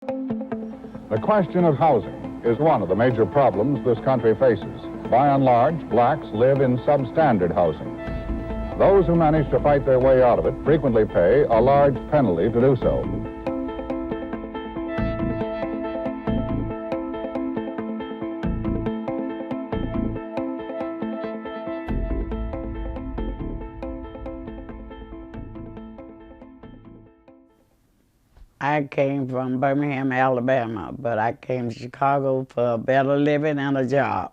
The question of housing is one of the major problems this country faces. By and large, blacks live in substandard housing. Those who manage to fight their way out of it frequently pay a large penalty to do so. I came from Birmingham, Alabama, but I came to Chicago for a better living and a job.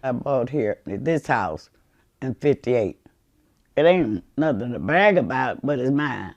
I bought here, this house, in '58. It ain't nothing to brag about, but it's mine.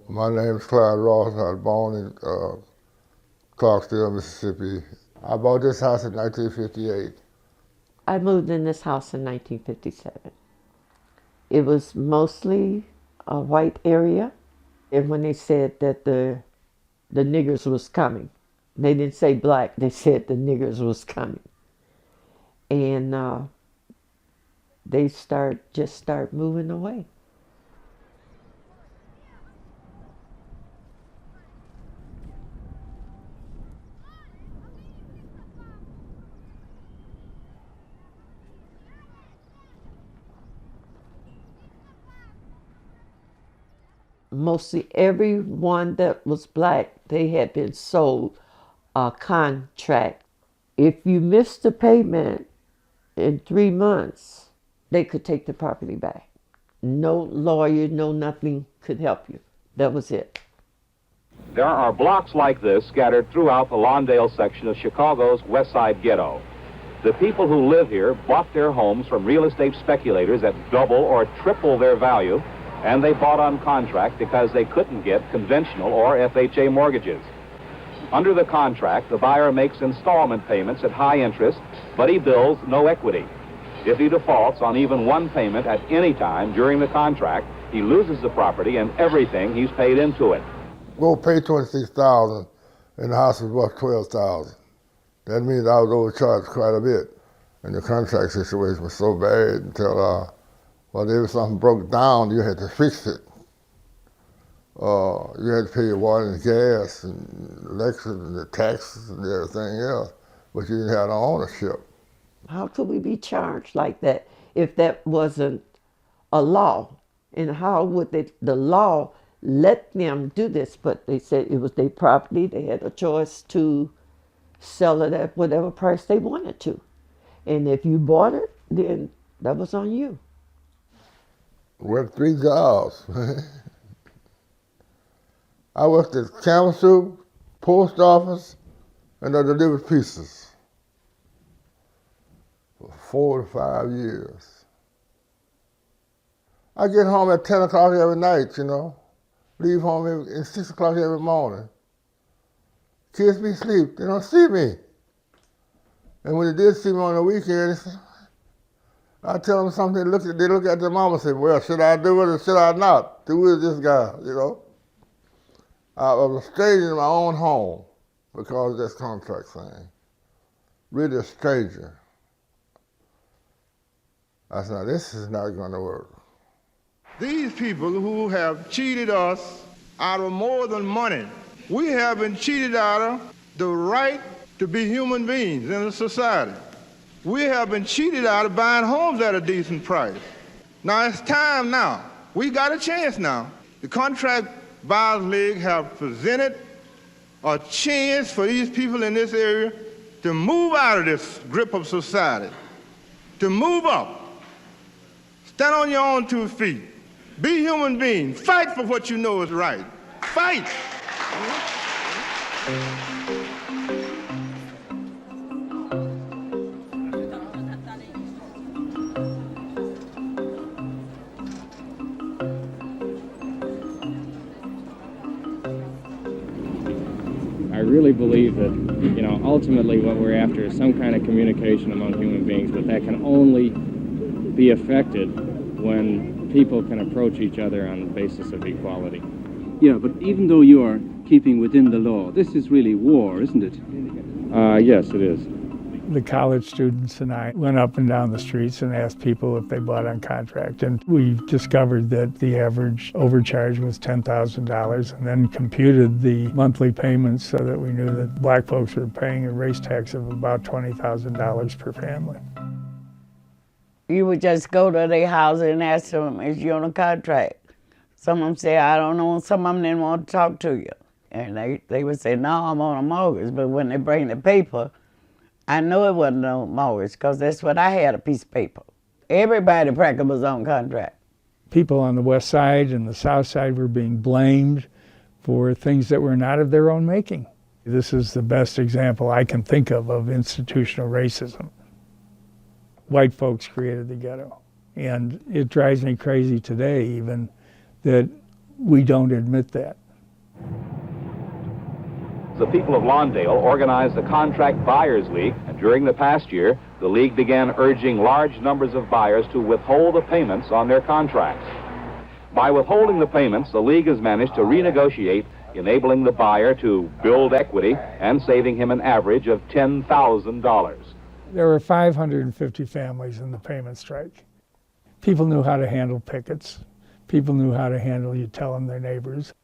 My name is Clyde Ross. I was born in Clarksville, Mississippi. I bought this house in 1958. I moved in this house in 1957. It was mostly a white area. And when they said that the niggers was coming, they didn't say black, they said the niggers was coming. And they just start moving away. Mostly everyone that was black, they had been sold a contract. If you missed the payment in 3 months, they could take the property back. No lawyer, no nothing could help you. That was it. There are blocks like this scattered throughout the Lawndale section of Chicago's West Side ghetto. The people who live here bought their homes from real estate speculators at double or triple their value, and they bought on contract because they couldn't get conventional or FHA mortgages. Under the contract, the buyer makes installment payments at high interest, but he bills no equity. If he defaults on even one payment at any time during the contract, he loses the property and everything he's paid into it. Go pay $26,000 and the house was worth $12,000. That means I was overcharged quite a bit. And the contract situation was so bad until if something broke down, you had to fix it. You had to pay your water and gas and electric and the taxes and everything else, but you didn't have no ownership. How could we be charged like that if that wasn't a law? And how would the law let them do this? But they said it was their property. They had a choice to sell it at whatever price they wanted to. And if you bought it, then that was on you. Worked 3 jobs. I worked at Campbell Soup, post office, and I delivered pizzas for 4 to 5 years. I get home at 10 o'clock every night, leave home at 6 o'clock every morning. Kids be asleep, they don't see me. And when they did see me on the weekend, I tell them something, they look at their mama and say, well, should I do it or should I not? Who is this guy, I was a stranger in my own home because of this contract thing. Really a stranger. I said, now this is not gonna work. These people who have cheated us out of more than money, we have been cheated out of the right to be human beings in a society. We have been cheated out of buying homes at a decent price. Now it's time now. We got a chance now. The Contract Buyers League have presented a chance for these people in this area to move out of this grip of society, to move up, stand on your own 2 feet, be human beings, fight for what you know is right. Fight! I really believe that, ultimately what we're after is some kind of communication among human beings, but that can only be affected when people can approach each other on the basis of equality. Yeah, but even though you are keeping within the law, this is really war, isn't it? Yes, it is. The college students and I went up and down the streets and asked people if they bought on contract. And we discovered that the average overcharge was $10,000, and then computed the monthly payments so that we knew that black folks were paying a race tax of about $20,000 per family. You would just go to their house and ask them, is you on a contract? Some of them say, I don't know, some of them didn't want to talk to you. And they would say, no, I'm on a mortgage. But when they bring the paper, I know it wasn't no mortgage, because that's what I had, a piece of paper. Everybody practically was on contract. People on the west side and the south side were being blamed for things that were not of their own making. This is the best example I can think of institutional racism. White folks created the ghetto. And it drives me crazy today even that we don't admit that. The people of Lawndale organized the Contract Buyers League, and during the past year, the league began urging large numbers of buyers to withhold the payments on their contracts. By withholding the payments, the league has managed to renegotiate, enabling the buyer to build equity and saving him an average of $10,000. There were 550 families in the payment strike. People knew how to handle pickets. People knew how to handle you telling their neighbors.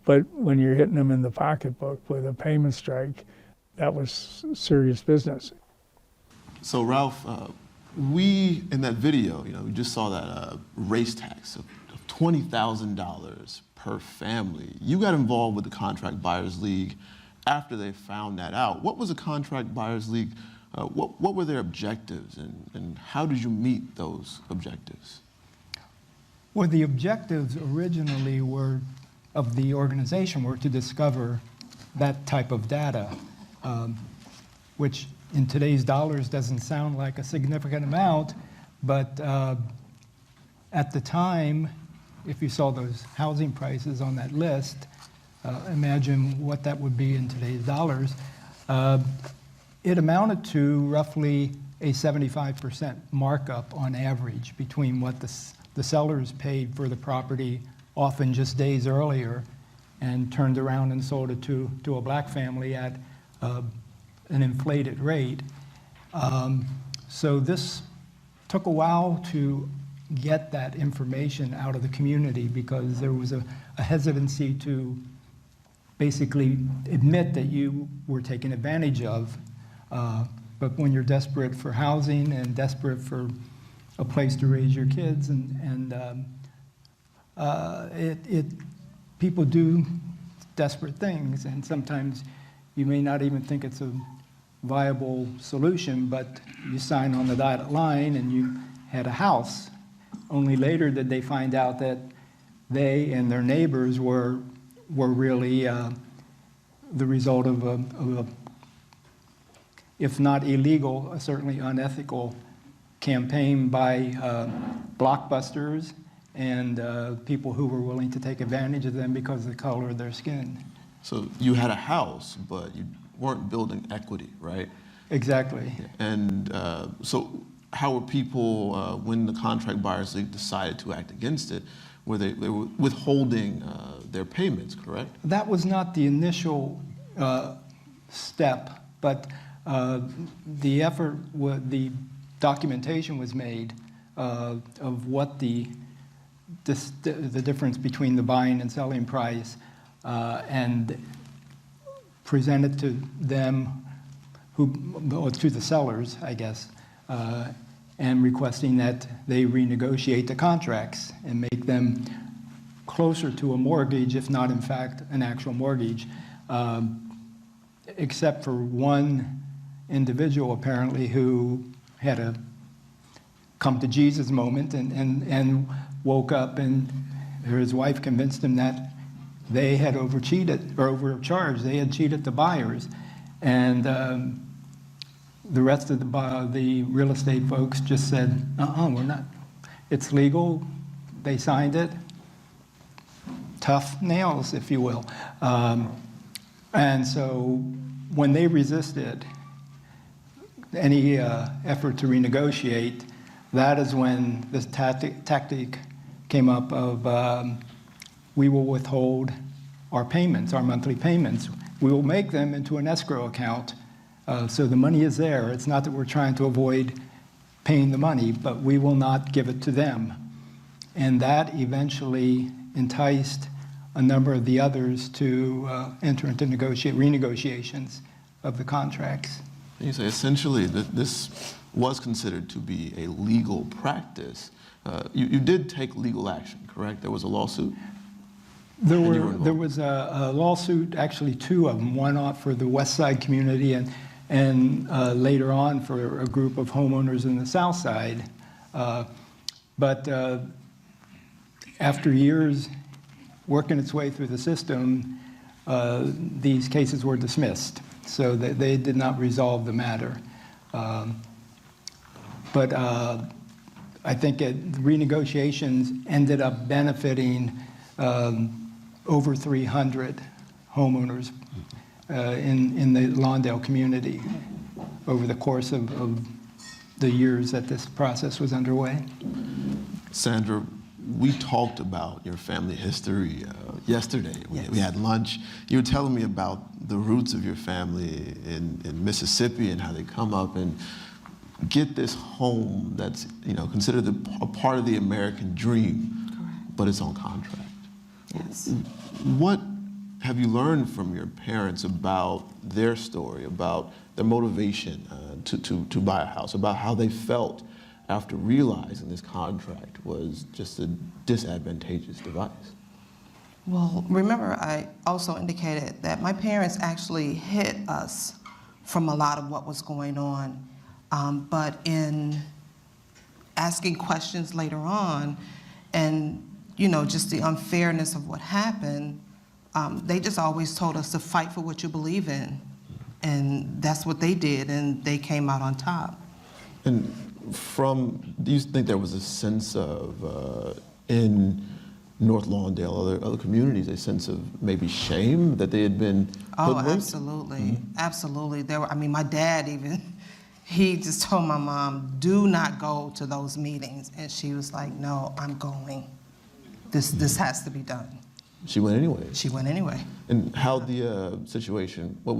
But when you're hitting them in the pocketbook with a payment strike, that was serious business. So Ralph, we, in that video, we just saw that race tax of $20,000 per family. You got involved with the Contract Buyers League after they found that out. What was the Contract Buyers League? What were their objectives, and how did you meet those objectives? Well, the objectives originally of the organization were to discover that type of data, which in today's dollars doesn't sound like a significant amount, but at the time, if you saw those housing prices on that list, imagine what that would be in today's dollars. It amounted to roughly a 75% markup on average between what the sellers paid for the property, often just days earlier, and turned around and sold it to a black family at an inflated rate. So this took a while to get that information out of the community, because there was a hesitancy to basically admit that you were taken advantage of. But when you're desperate for housing and desperate for a place to raise your kids, people do desperate things, and sometimes you may not even think it's a viable solution, but you sign on the dotted line and you had a house. Only later did they find out that they and their neighbors were really the result of a, if not illegal, certainly unethical campaign by blockbusters and people who were willing to take advantage of them because of the color of their skin. So you had a house, but you weren't building equity, right? Exactly. And so how were people, when the Contract Buyers League decided to act against it, they were withholding their payments, correct? That was not the initial step, but the effort, the documentation was made of what the difference between the buying and selling price, and presented to them, or to the sellers, I guess, and requesting that they renegotiate the contracts and make them closer to a mortgage, if not in fact an actual mortgage, except for one individual apparently who had a come to Jesus moment and woke up, and his wife convinced him that they had overcharged. They had cheated the buyers, and the rest of the real estate folks just said, we're not. It's legal. They signed it. Tough nails, if you will. And so when they resisted any effort to renegotiate, that is when this tactic came up of we will withhold our payments, our monthly payments. We will make them into an escrow account So the money is there. It's not that we're trying to avoid paying the money, but we will not give it to them. And that eventually enticed a number of the others to enter into renegotiations of the contracts. You say essentially that this was considered to be a legal practice. You did take legal action, correct? There was a lawsuit? There was a lawsuit, actually two of them, one for the West Side community and later on for a group of homeowners in the South Side. But after years working its way through the system, these cases were dismissed. So they did not resolve the matter. But I think renegotiations ended up benefiting over 300 homeowners in the Lawndale community over the course of the years that this process was underway. Sandra, we talked about your family history yesterday. Yes. We had lunch. You were telling me about the roots of your family in Mississippi and how they come up and get this home that's considered a part of the American dream, Correct. but it's on contract. Yes. What have you learned from your parents about their story, about their motivation to buy a house, about how they felt after realizing this contract was just a disadvantageous device? Well, remember, I also indicated that my parents actually hid us from a lot of what was going on. But in asking questions later on, and just the unfairness of what happened, they just always told us to fight for what you believe in. And that's what they did, and they came out on top. And do you think there was a sense of, in North Lawndale, other communities, a sense of maybe shame that they had been hoodwinked? Oh, absolutely. Mm-hmm. Absolutely. My dad even, he just told my mom, do not go to those meetings. And she was like, no, I'm going. This has to be done. She went anyway? She went anyway. And how the situation, what